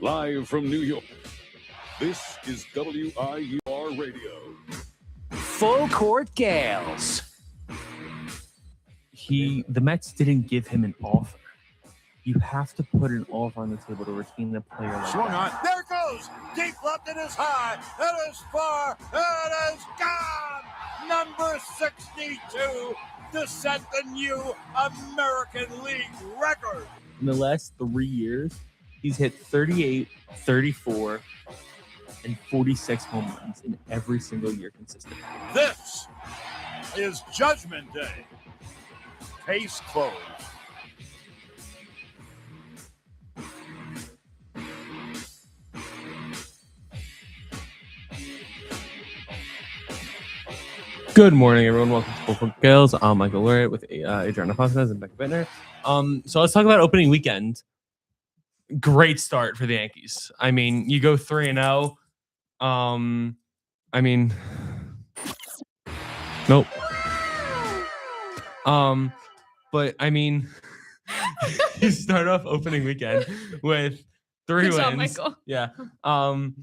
Live from New York, this is WIUR Radio. Full Court Gales. The Mets didn't give him an offer. You have to put an offer on the table to retain a player like Swung that. on. There it goes. Deep left. It is high. It is far. It is gone. Number 62 to set the new American League record. In the last 3 years, he's hit 38, 34, and 46 home runs in every single year consistently. This is Judgment Day. Case closed. Good morning, everyone. Welcome to Full Court Gales. I'm Michael Laureate with Adriana Fontanez and Becca Bittner. So let's talk about opening weekend. Great start for the Yankees. I mean, you go 3-0. Nope. But I mean, you start off opening weekend with 3 wins. Job, Michael. Yeah. And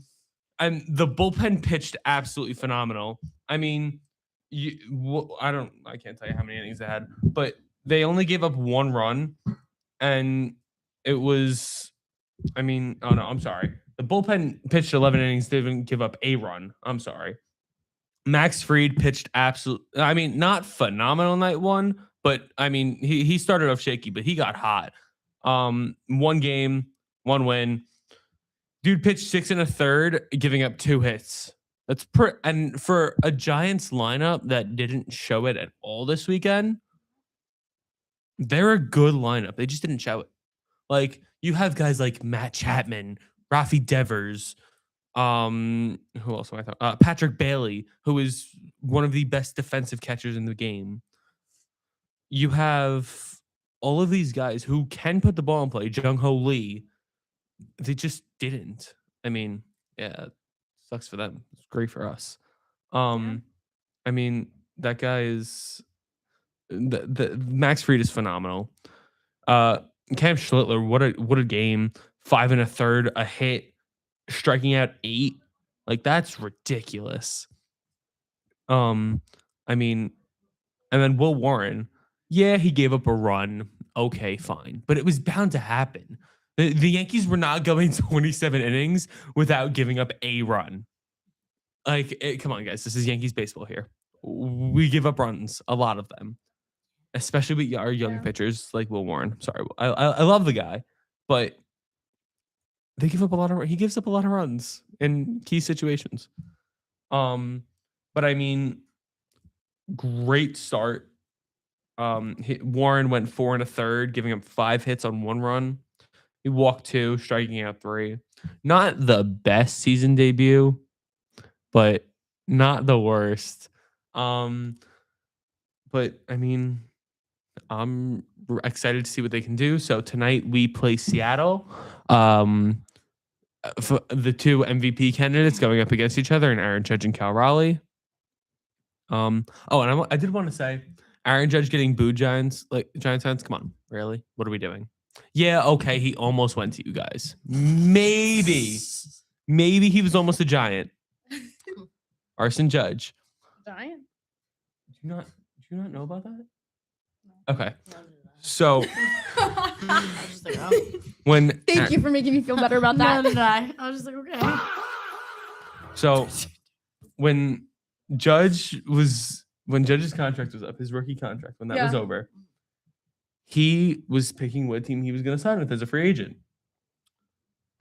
the bullpen pitched absolutely phenomenal. I mean, I can't tell you how many innings they had, but they only gave up 1 run, and it was, I'm sorry. The bullpen pitched 11 innings, didn't give up a run. I'm sorry. Max Fried pitched not phenomenal night 1, but he started off shaky, but he got hot. 1 game, 1 win. Dude pitched 6 1/3, giving up 2 hits. That's and for a Giants lineup that didn't show it at all this weekend, they're a good lineup. They just didn't show it. Like, you have guys like Matt Chapman, Rafi Devers, who else am I talking? Patrick Bailey, who is one of the best defensive catchers in the game. You have all of these guys who can put the ball in play. Jung-Ho Lee, they just didn't. Sucks for them. It's great for us. That guy is the Max Fried is phenomenal. Cam Schlittler, what a game. 5 1/3, a hit, striking out 8. Like, that's ridiculous. And then Will Warren, yeah, he gave up a run. Okay, fine. But it was bound to happen. The Yankees were not going 27 innings without giving up a run. Come on, guys. This is Yankees baseball here. We give up runs, a lot of them, especially with our young pitchers like Will Warren. Sorry, I love the guy, but they give up a lot of. He gives up a lot of runs in key situations. But great start. Warren went 4 1/3, giving up 5 hits on 1 run. He walked 2, striking out 3. Not the best season debut, but not the worst. I'm excited to see what they can do. So tonight we play Seattle. For the 2 MVP candidates going up against each other, and Aaron Judge and Cal Raleigh. I did want to say, Aaron Judge getting booed, Giants fans. Come on, really? What are we doing? Yeah, okay, he almost went to you guys. Maybe he was almost a Giant. Arson Judge. Giant? Do you not know about that? Okay. So when Thank you for making me feel better about that. I was just like, okay. So when Judge's contract was up, his rookie contract, when that was over, he was picking what team he was going to sign with as a free agent.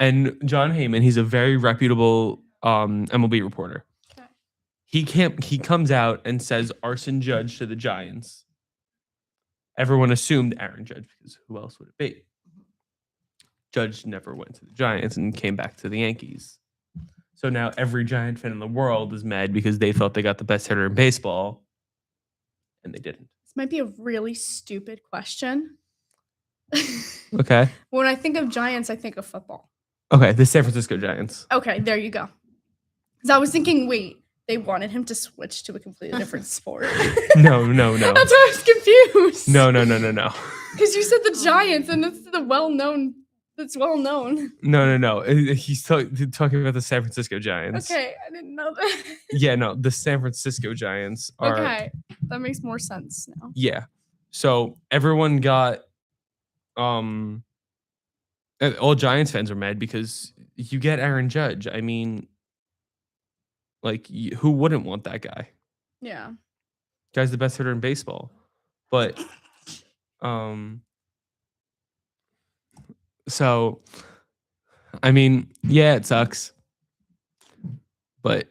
And John Heyman, he's a very reputable MLB reporter. Okay. He comes out and says Arson Judge to the Giants. Everyone assumed Aaron Judge, because who else would it be? Judge never went to the Giants and came back to the Yankees. So now every Giant fan in the world is mad because they thought they got the best hitter in baseball, and they didn't. This might be a really stupid question. Okay. When I think of Giants, I think of football. Okay, the San Francisco Giants. Okay, there you go. Because I was thinking, wait, they wanted him to switch to a completely different sport. No. That's why I was confused. No. Because you said the Giants, and it's the well-known It's well known. No. He's talking about the San Francisco Giants. Okay, I didn't know that. Yeah, no, the San Francisco Giants are. Okay, that makes more sense now. Yeah. So everyone got all Giants fans are mad because you get Aaron Judge. I mean, like who wouldn't want that guy? Yeah. Guy's the best hitter in baseball. But so I mean, yeah, it sucks. But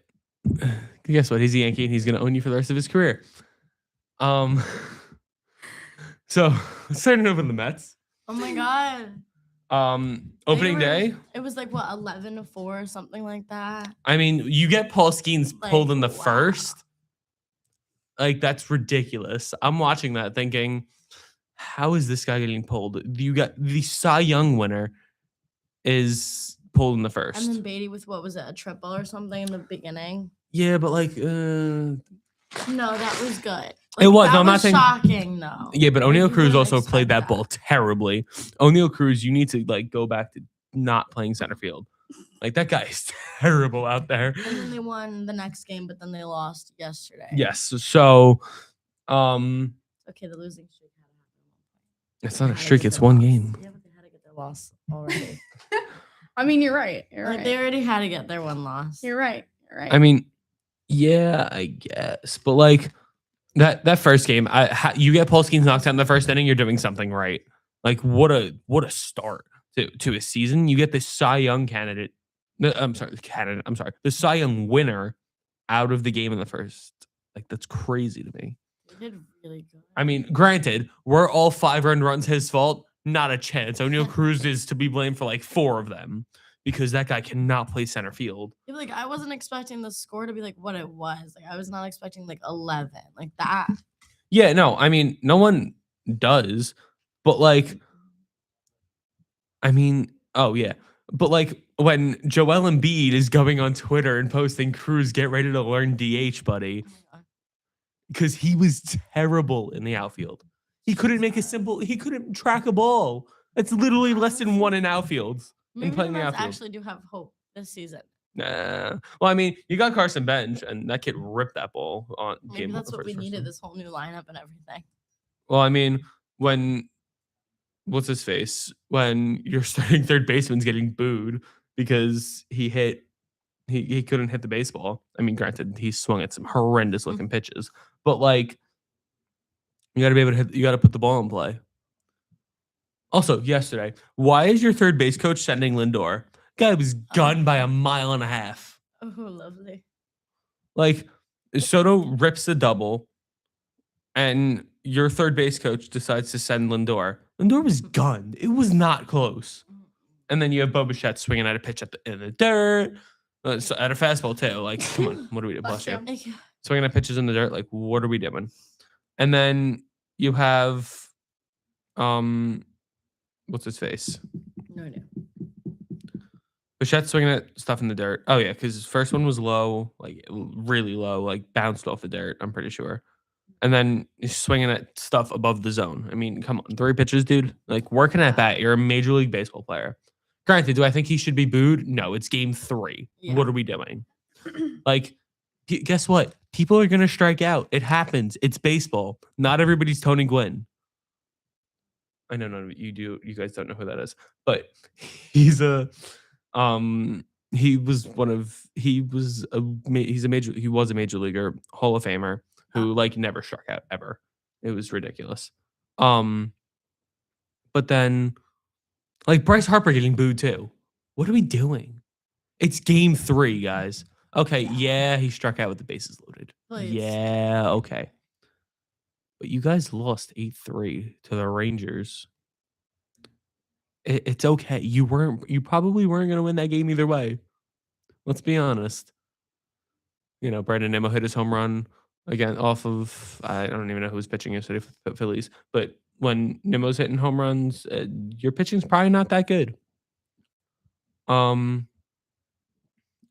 guess what? He's a Yankee and he's gonna own you for the rest of his career. So starting over the Mets. Oh my god. Opening day. It was like what 11-4 or something like that. I mean, you get Paul Skeens Like, pulled in the wow. first. Like that's ridiculous. I'm watching that thinking, how is this guy getting pulled? You got the Cy Young winner is pulled in the first. And then Beatty with what was it, a triple or something in the beginning? Yeah, but like No, that was good. It was. That No, I'm not was saying. shocking though. Yeah, but Like, O'Neal you Cruz wouldn't also played expect that ball terribly. O'Neal Cruz, you need to like go back to not playing center field. Like that guy is terrible out there. And then they won the next game, but then they lost yesterday. Yes. So, Okay, the losing streak had to happen. it's not They a had to streak. get It's their one loss. game. Yeah, but they had to get their loss already. I mean, you're right. You're Like right. they already had to get their one loss. You're right. You're right. I mean, yeah, I guess, but like that first game, you get Paul Skeens knocked out in the first inning, you're doing something right. Like what a start to a season. You get the Cy Young candidate. I'm sorry, the Cy Young winner out of the game in the first. Like that's crazy to me. They did really good. I mean, granted, were all 5 earned runs his fault? Not a chance. O'Neal Cruz is to be blamed for like 4 of them because that guy cannot play center field. Yeah, like I wasn't expecting the score to be like what it was. Like I was not expecting like 11, like that. Yeah, no, I mean, no one does, but like, I mean, oh yeah, but like when Joel Embiid is going on Twitter and posting Cruz, get ready to learn DH, buddy, Oh my God. because he was terrible in the outfield. He couldn't he couldn't track a ball. That's literally less than 1 in outfields. Maybe playing the the Mets outfield. actually do have hope this season. Nah. Well, I mean, you got Carson Bench, and that kid ripped that ball on Maybe game. that's one what we first needed, time. this whole new lineup and everything. Well, I mean, what's his face? When your starting third baseman's getting booed because he couldn't hit the baseball. I mean, granted, he swung at some horrendous looking pitches, but like, you got to be able to hit. You got to put the ball in play. Also, yesterday, why is your third base coach sending Lindor? Guy was gunned by 1.5 miles. Oh, lovely. Like, Soto rips the double, and your third base coach decides to send Lindor. Lindor was gunned. It was not close. And then you have Bo Bichette swinging at a pitch in the dirt, so at a fastball too. Like, come on, what are we doing? Bless you. Swinging at pitches in the dirt. Like, what are we doing? And then you have, what's his face? No idea. Bichette swinging at stuff in the dirt. Oh yeah, because his first one was low, like really low, like bounced off the dirt. I'm pretty sure. And then he's swinging at stuff above the zone. I mean, come on, 3 pitches, dude. Like working at bat. You're a Major League Baseball player. Granted, do I think he should be booed? No, it's game 3. Yeah. What are we doing? Like, guess what? People are gonna strike out. It happens. It's baseball. Not everybody's Tony Gwynn. I know none of you do. You guys don't know who that is, but he's a he was a major leaguer, Hall of Famer who like never struck out ever. It was ridiculous. But then like Bryce Harper getting booed too. What are we doing? It's game 3, guys. Okay, yeah, he struck out with the bases loaded. Please. Yeah, okay. But you guys lost 8-3 to the Rangers. It's okay. You probably weren't going to win that game either way. Let's be honest. You know, Brandon Nimmo hit his home run again off of, I don't even know who was pitching yesterday for the Phillies, but when Nimmo's hitting home runs, your pitching's probably not that good. And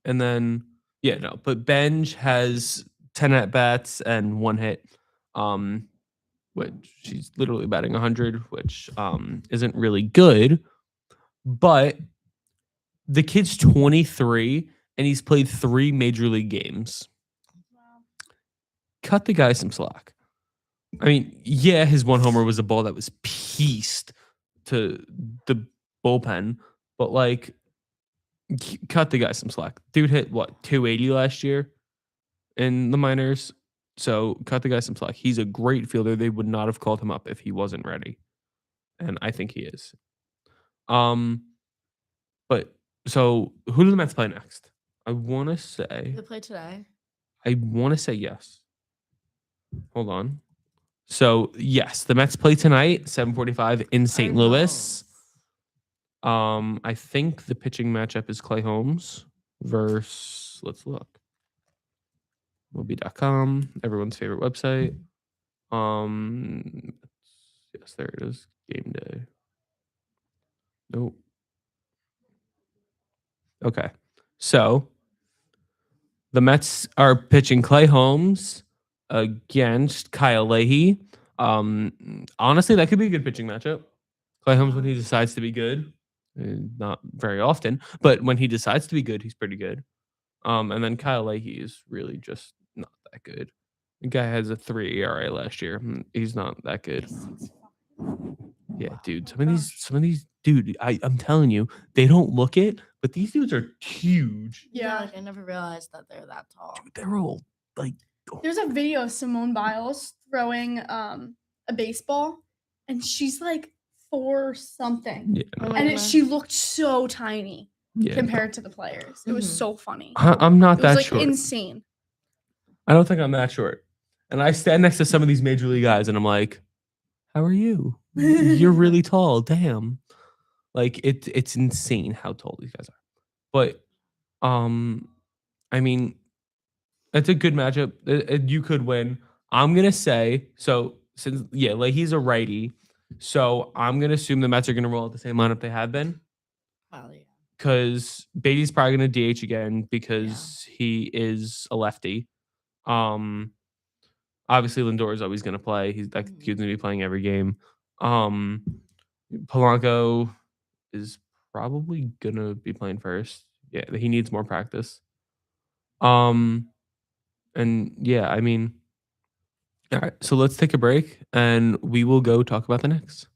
then, yeah, no, but Benj has 10 at bats and 1 hit, which she's literally batting 100, which isn't really good. but the kid's 23 and he's played 3 major league games. Cut the guy some slack. I mean, yeah, his one homer was a ball that was pieced to the bullpen, but like, cut the guy some slack. Dude hit what, 280 last year in the minors. So cut the guy some slack. He's a great fielder. They would not have called him up if he wasn't ready, and I think he is. But so who do the Mets play next? I want to say. They play today. I want to say yes. Hold on. So yes, the Mets play tonight, 7:45 in St. Louis. I think the pitching matchup is Clay Holmes versus. Let's look. Moby.com, everyone's favorite website. Yes, there it is. Game day. Nope. Okay. So the Mets are pitching Clay Holmes against Kyle Leahy. Honestly, that could be a good pitching matchup. Clay Holmes, when he decides to be good, not very often, but when he decides to be good, he's pretty good. And then Kyle Leahy is really just not that good. The guy has a 3 ERA last year. He's not that good. Yeah, dude. Some of these, dude. I'm telling you, they don't look it, but these dudes are huge. Yeah, like I never realized that they're that tall. Dude, they're all like. There's a video of Simone Biles throwing a baseball, and she's like 4 something, Yeah. and she looked so tiny Yeah. compared to the players. It was so funny. I'm not It was that like short. insane. I don't think I'm that short. And I stand next to some of these major league guys, and I'm like, "How are you? You're really tall. Damn!" Like it's insane how tall these guys are. But, I mean, it's a good matchup. You could win. I'm gonna say so. Since like he's a righty, so I'm gonna assume the Mets are gonna roll out the same lineup they have been. Well, yeah. Because Beatty's probably gonna DH again because he is a lefty. Obviously Lindor is always gonna play. He's gonna be playing every game. Polanco is probably gonna be playing first. Yeah, he needs more practice. And yeah, I mean, all right. So let's take a break, and we will go talk about the Knicks.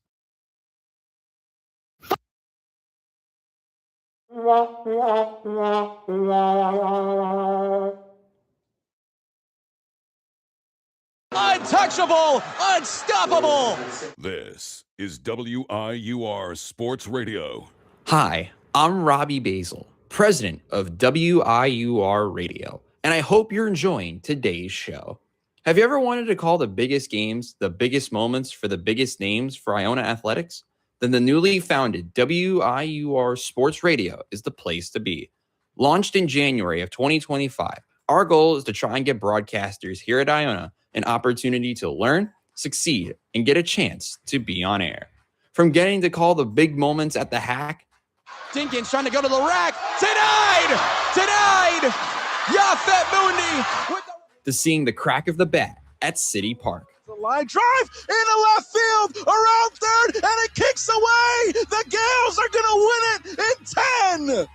Untouchable, unstoppable. This is WIUR Sports Radio. Hi, I'm Robbie Basil, president of WIUR Radio, and I hope you're enjoying today's show. Have you ever wanted to call the biggest games, the biggest moments for the biggest names for Iona Athletics? Then the newly founded WIUR Sports Radio is the place to be. Launched in January of 2025, our goal is to try and get broadcasters here at Iona an opportunity to learn, succeed, and get a chance to be on air. From getting to call the big moments at the hack. Dinkins trying to go to the rack. Denied. Yafet Mundi with to seeing the crack of the bat at City Park. the line drive in the left field, around third, and it kicks away. The Gales are going to win it in 10.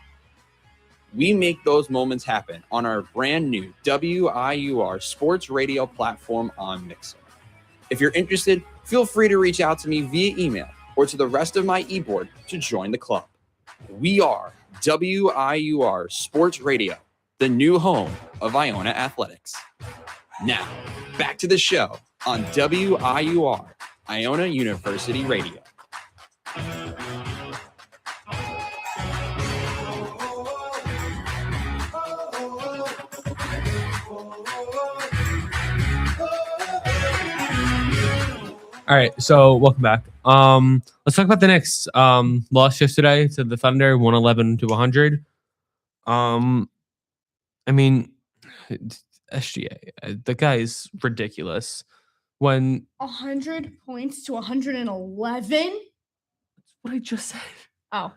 We make those moments happen on our brand new WIUR Sports Radio platform on Mixer. If you're interested, feel free to reach out to me via email or to the rest of my e-board to join the club. We are WIUR Sports Radio, the new home of Iona Athletics. Now, back to the show on WIUR, Iona University Radio. All right, so welcome back. Let's talk about the Knicks. Lost yesterday to the Thunder, 111-100. I mean, SGA, the guy is ridiculous. When 100 points to 111. that's what I just said. Oh,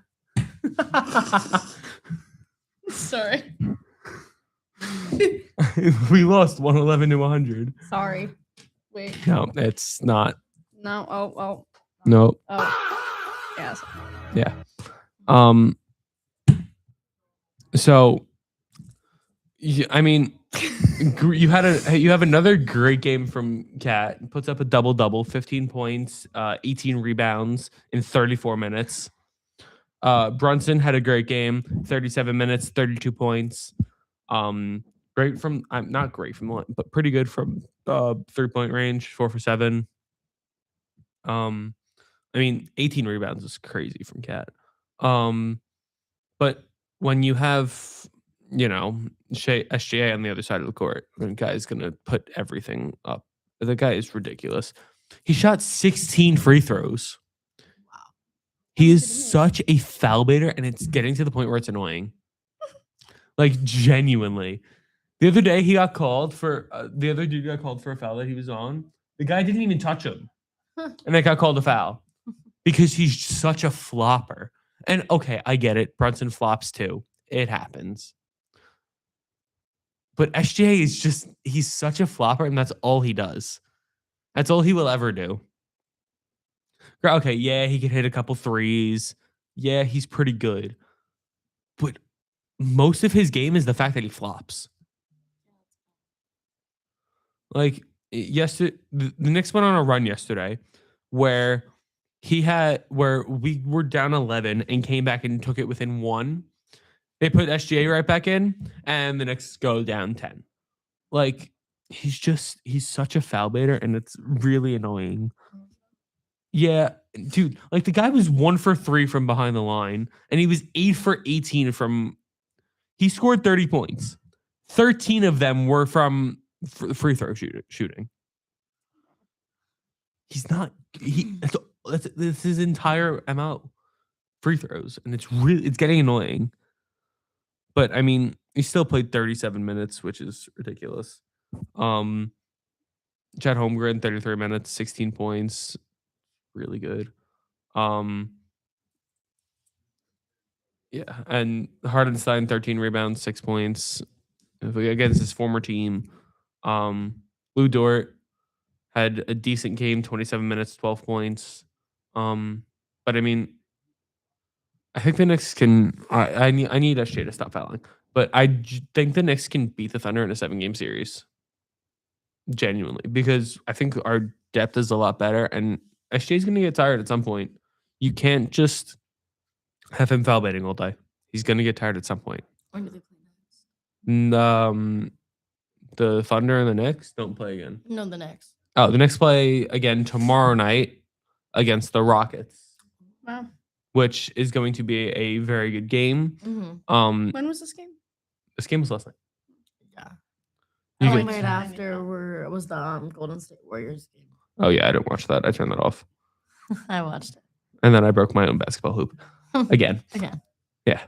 sorry. We lost 111-100. Sorry. Wait. No, it's not. No. Oh. No. Oh. Yes. Yeah. So, I mean, you have another great game from Cat. Puts up a double, 15 points, 18 rebounds in 34 minutes. Brunson had a great game, 37 minutes, 32 points. Great from not great from the line, but pretty good from 3-point range, 4 for 7. I mean, 18 rebounds is crazy from Cat. But when you have, SGA on the other side of the court, the guy's gonna put everything up. The guy is ridiculous. He shot 16 free throws. Wow. He is That's pretty such a foul baiter, and it's getting to the point where it's annoying. Like, genuinely. The other day, he got called for the other dude got called for a foul that he was on. The guy didn't even touch him, and they got called a foul because he's such a flopper. And okay, I get it. Brunson flops too. It happens. But SGA is he's such a flopper, and that's all he does. That's all he will ever do. Okay, yeah, he can hit a couple threes. Yeah, he's pretty good. But most of his game is the fact that he flops. Like yesterday, the Knicks went on a run yesterday where we were down 11 and came back and took it within 1. They put SGA right back in, and the Knicks go down 10. Like, he's such a foul baiter, and it's really annoying. Yeah, dude, like the guy was 1 for 3 from behind the line, and he was 8 for 18 he scored 30 points. 13 of them were from free throw shooting. He's not, that's his entire MO, free throws, and it's getting annoying. But I mean, he still played 37 minutes, which is ridiculous. Chad Holmgren, 33 minutes, 16 points, really good. Yeah, and Hardenstein, 13 rebounds, 6 points against his former team. Lou Dort had a decent game, 27 minutes, 12 points. But I mean, I think the Knicks can. I need SJ to stop fouling, but think the Knicks can beat the Thunder in a 7-game series. Genuinely, because I think our depth is a lot better, and SJ's going to get tired at some point. You can't just have him foul baiting all day. He's going to get tired at some point. When do they play next? The Thunder and the Knicks don't play again. No, the Knicks. Oh, the Knicks play again tomorrow night against the Rockets. Wow. Which is going to be a very good game. Mm-hmm. When was this game? This game was last night. Yeah. You And could- right after was the Golden State Warriors game. Oh yeah, I didn't watch that. I turned that off. I watched it. And then I broke my own basketball hoop again. Again. Yeah.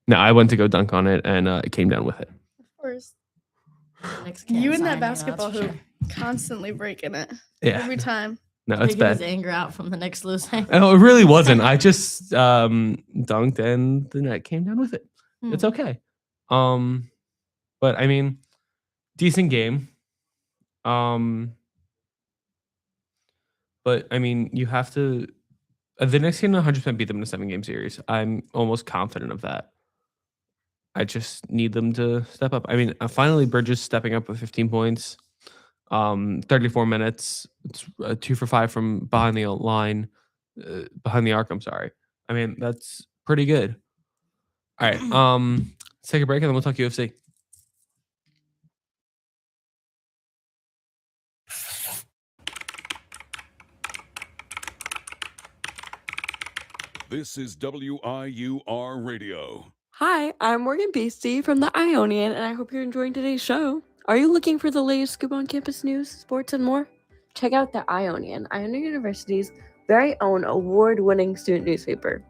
No, I went to go dunk on it, and it came down with it. Of course. Knicks can't You and sign that basketball that's for hoop constantly breaking it. Yeah. Every time. No, it's Taking his bad. anger out from the Knicks losing. Oh, it really wasn't. I just dunked, and the net came down with it. It's Hmm. okay. But I mean, decent game. But I mean, you have to. The Knicks can 100% beat them in a 7-game series. I'm almost confident of that. I just need them to step up. I mean, finally, Bridges stepping up with 15 points, 34 minutes. It's 2 for 5 from behind the line, behind the arc. I'm sorry. I mean, that's pretty good. All right. Let's take a break and then we'll talk UFC. This is WIUR Radio. Hi, I'm Morgan Beastie from the Ionian, and I hope you're enjoying today's show. Are you looking for the latest scoop on campus news, sports, and more? Check out the Ionian University's very own award-winning student newspaper.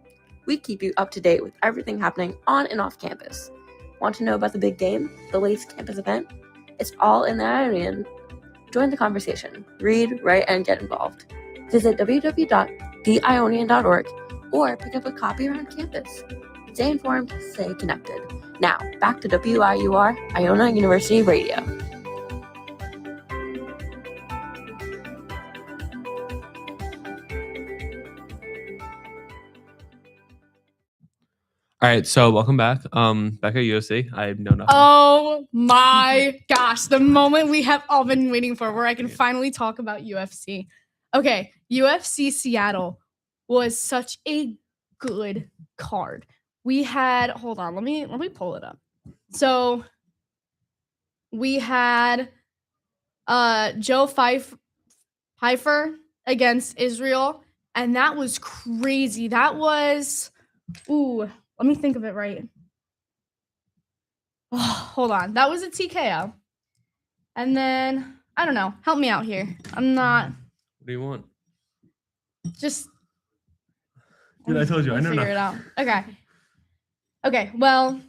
We keep you up to date with everything happening on and off campus. Want to know about the big game, the latest campus event? It's all in the Ionian. Join the conversation. Read, write, and get involved. Visit www.theionian.org or pick up a copy around campus. Stay informed, stay connected. Now, back to WIUR, Iona University Radio. All right, so welcome back. Back at UFC. I know nothing. Oh my gosh, the moment we have all been waiting for where I can finally talk about UFC. Okay, UFC Seattle was such a good card. We had, hold on, let me pull it up. So we had Joe Pfeiffer against Israel, and that was crazy. That was, let me think of it right. Oh, hold on. That was a TKO. And then, I don't know. Help me out here. I'm not What do you want? just. Dude, I told you, I know figure nothing. it out. Okay. Well,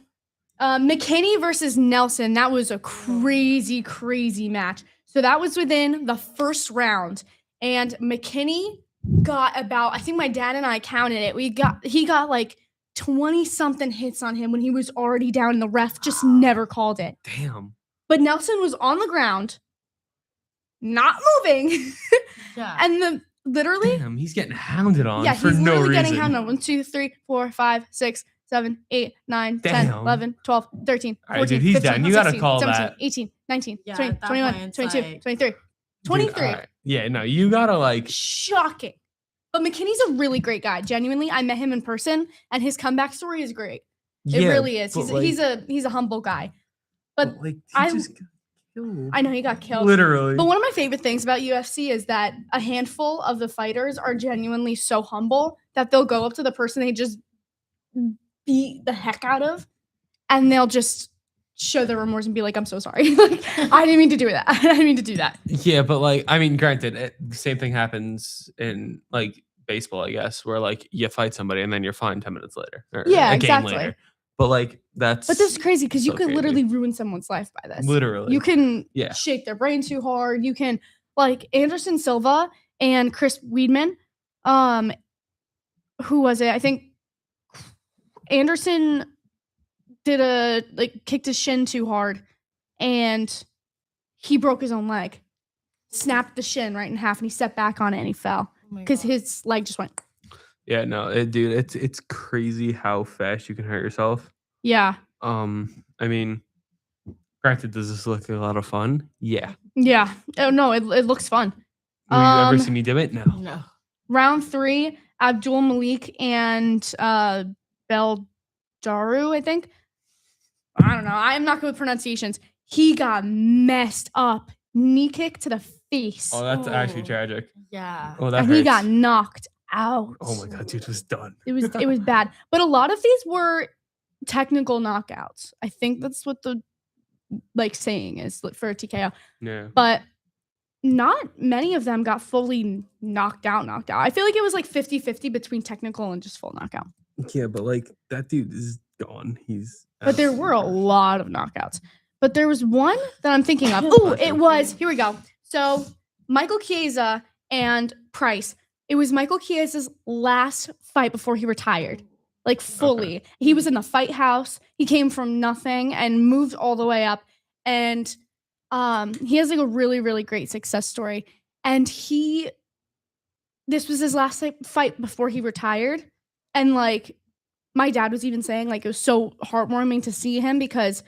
McKinney versus Nelson. That was a crazy, crazy match. So that was within the first round. And McKinney got about, I think my dad and I counted it. He got like 20-something hits on him when he was already down, and the ref just never called it. Damn. But Nelson was on the ground, not moving. Yeah. And literally, Damn, he's getting hounded on yeah, for he's no literally reason. getting hounded on. 1, 2, 3, 4, 5, 6, 7, 8, 9, 10, Damn. 11, 12, 13, All right, 14, dude, he's 15, done. You gotta 16, call 17, that. 18, 19, Yeah, 20, at that 21, point, it's 22, like- 23, Dude, 23. all right. Yeah, no, you gotta like. Shocking. But McKinney's a really great guy. Genuinely, I met him in person, and his comeback story is great. It Yeah, really is. but, He's like- he's a humble guy. But like, he I- just got killed. I know he got killed. Literally. But one of my favorite things about UFC is that a handful of the fighters are genuinely so humble that they'll go up to the person they just beat the heck out of, and they'll just show their remorse and be like, "I'm so sorry. Like, I didn't mean to do that. I didn't mean to do that." Yeah, but like, I mean, granted, the same thing happens in like baseball, I guess, where like you fight somebody and then you're fine 10 minutes later. Or Yeah, a game exactly. later. But like, that's. But this is crazy because you so could crazy. literally ruin someone's life by this. Literally. You can Yeah. shake their brain too hard. You can, like, Anderson Silva and Chris Weidman. Who was it? I think Anderson kicked his shin too hard, and he broke his own leg. Snapped the shin right in half, and he stepped back on it and he fell Oh my because God. his leg just went. Yeah, no, dude, it's crazy how fast you can hurt yourself. Yeah. I mean, granted, does this look like a lot of fun? Yeah. Yeah. Oh no, it looks fun. Will you ever see me do it? No. No. Round 3, Abdul Malik and Beldaru, I think. I don't know. I'm not good with pronunciations. He got messed up. Knee kick to the face. Oh, that's actually Oh. tragic. Yeah. Oh, that and hurts. he got knocked out. Oh my god, dude was done. It was bad. But a lot of these were technical knockouts. I think that's what the saying is for a TKO. Yeah. But not many of them got fully knocked out. I feel like it was like 50-50 between technical and just full knockout. Yeah, but like that dude is gone. He's. But there were a lot of knockouts. But there was one that I'm thinking of. Oh, it was. Here we go. So Michael Chiesa and Price. It was Michael Chiesa's last fight before he retired. Like fully. Okay. He was in the fight house. He came from nothing and moved all the way up. And he has like a really, really great success story. And this was his last fight before he retired. And like my dad was even saying like it was so heartwarming to see him because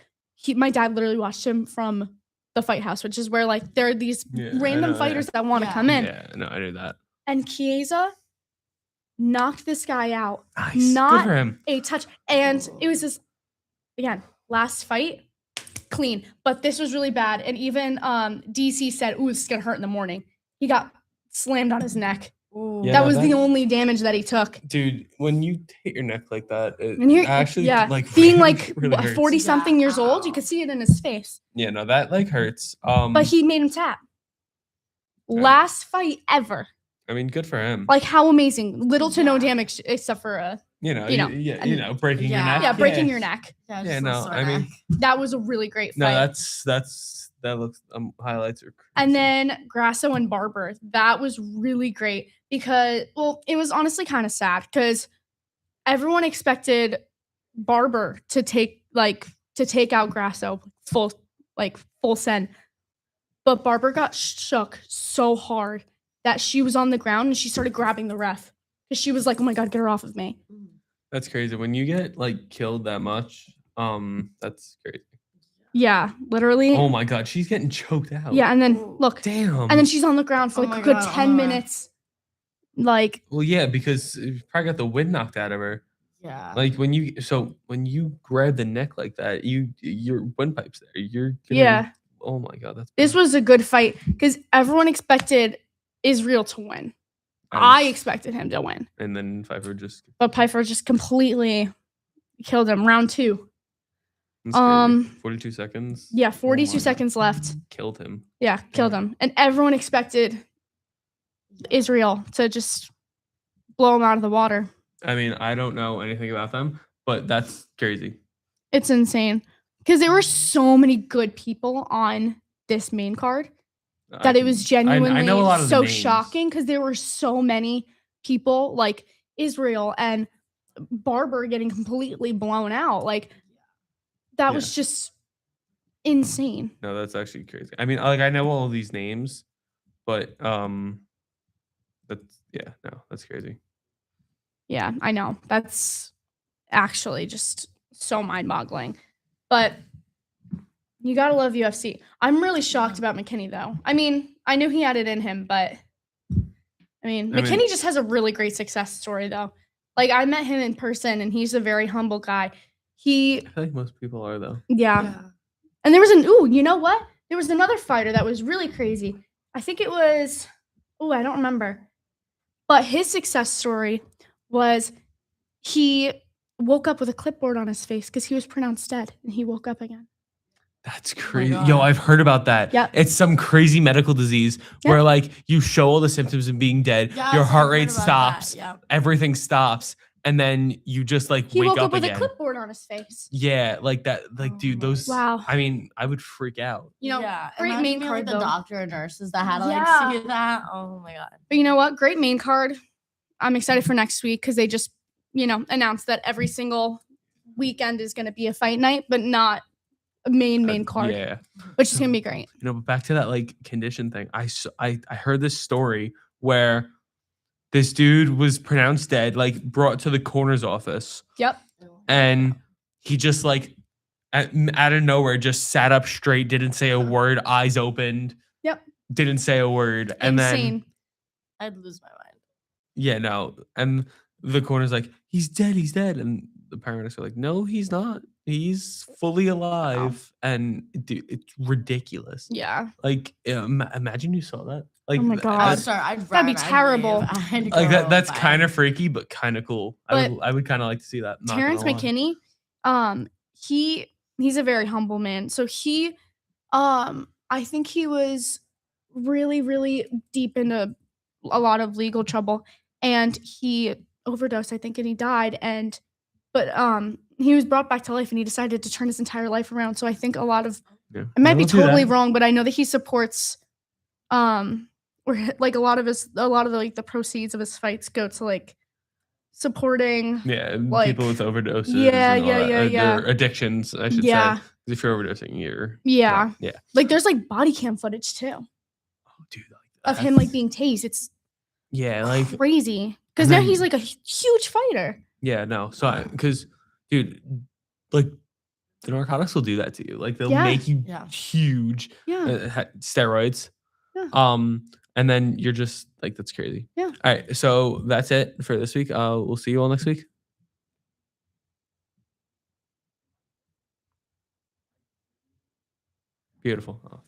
my dad literally watched him from the fight house, which is where like there are these random fighters that want to come in. Yeah, no, I knew that. And Chiesa knocked this guy out. Nice. Not Good for him. a touch. And it was this, again, last fight, clean. But this was really bad. And even DC said, "Ooh, this is going to hurt in the morning." He got slammed on his neck. Ooh. Yeah, that was the that- only damage that he took. Dude, when you hit your neck like that, it And actually like being really, like really hurts. 40-something years old, you could see it in his face. Yeah, no, that like hurts. But he made him tap. Last fight ever. I mean, good for him. Like how amazing. Little to no damage except for you know, and- breaking your neck. yeah, breaking your neck. Yeah, Yeah, just a no, sore I mean, neck. That was a really great fight. no, that looks highlights are. And crazy. then Grasso and Barber, that was really great because, well, it was honestly kind of sad because everyone expected Barber to take out Grasso full send, but Barber got shook so hard that she was on the ground and she started grabbing the ref because she was like, "Oh my god, get her off of me!" That's crazy. When you get like killed that much, that's crazy. Yeah, literally. Oh my god, she's getting choked out. Yeah, and then look, Damn. and then she's on the ground for Oh like my a good God, 10 oh my. minutes. Like, Well, yeah, because you probably got the wind knocked out of her. Yeah. Like when you grab the neck like that, your windpipe's there. You're gonna, yeah, oh my god, that's this bad. was a good fight because everyone expected Israel to win. I expected him to win, And then Pfeiffer just but Piper just completely killed him. Round 2. that's crazy. 42 seconds. Yeah, Oh 42 my seconds left. Killed him. Yeah, killed him. And everyone expected Israel to just blow him out of the water. I mean, I don't know anything about them, but that's crazy. It's insane because there were so many good people on this main card that it was genuinely know a lot of the so names. shocking because there were so many people like Israel and Barber getting completely blown out. Like that was just insane. No, that's actually crazy. I mean, like I know all of these names, but that's crazy. Yeah, I know. That's actually just so mind-boggling. But you gotta love UFC. I'm really shocked about McKinney, though. I mean, I knew he had it in him, but McKinney just has a really great success story, though. Like I met him in person, and he's a very humble guy. I feel like most people are though. Yeah. And there was you know what? There was another fighter that was really crazy. I think it was, I don't remember. But his success story was he woke up with a clipboard on his face because he was pronounced dead and he woke up again. That's crazy. God. Yo, I've heard about that. Yep. It's some crazy medical disease where like you show all the symptoms of being dead, Yes, your I've heart heard rate about stops, that, yep. everything stops, and then you just like He wake woke up with again. a clipboard on his face. Yeah, like that. Like, Oh dude, my those. Wow. I mean, I would freak out. You know, yeah. great Imagine main being, card like, though. the doctor and nurses that had to like Yeah. see that. Oh my god. But you know what? Great main card. I'm excited for next week because they just, announced that every single weekend is going to be a fight night, but not a main card, Yeah. which is going to be great. But back to that like condition thing. I heard this story where this dude was pronounced dead, like brought to the coroner's office, Yep. and he just like out of nowhere just sat up straight, didn't say a word, eyes opened. Yep. Didn't say a word, and Insane. I'd lose my mind. yeah, no, and the coroner's like, he's dead, and the paramedics are like, no, he's not. He's fully alive, and dude, it's ridiculous. Yeah. Like, imagine you saw that. Like, Oh my I'd God. start. I'd That'd be run, I'd terrible. leave, I'd like go, that's bye. kind of freaky, but kind of cool. But I would kind of like to see that. not Terrence gonna lie. McKinney, he's a very humble man. So I think he was really, really deep into a lot of legal trouble, and he overdosed, I think, and he died. But he was brought back to life, and he decided to turn his entire life around. So I think a lot of Yeah. it might be We'll do totally that. wrong, but I know that he supports or like a lot of the proceeds of his fights go to like supporting Yeah, like- people with overdoses. Yeah, and all yeah, that, yeah, yeah. Their addictions, I should Yeah. say. 'Cause if you're overdosing, you're Yeah. no, yeah. like there's like body cam footage too Oh, dude, like, of him like that's- being tased. It's yeah, like crazy because and now then- he's like a huge fighter. yeah, no. So because, dude, like the narcotics will do that to you. Like they'll Yeah. make you Yeah. huge. Yeah. Steroids. Yeah. And then you're just like, that's crazy. Yeah. All right. So that's it for this week. We'll see you all next week. Beautiful. Oh, thank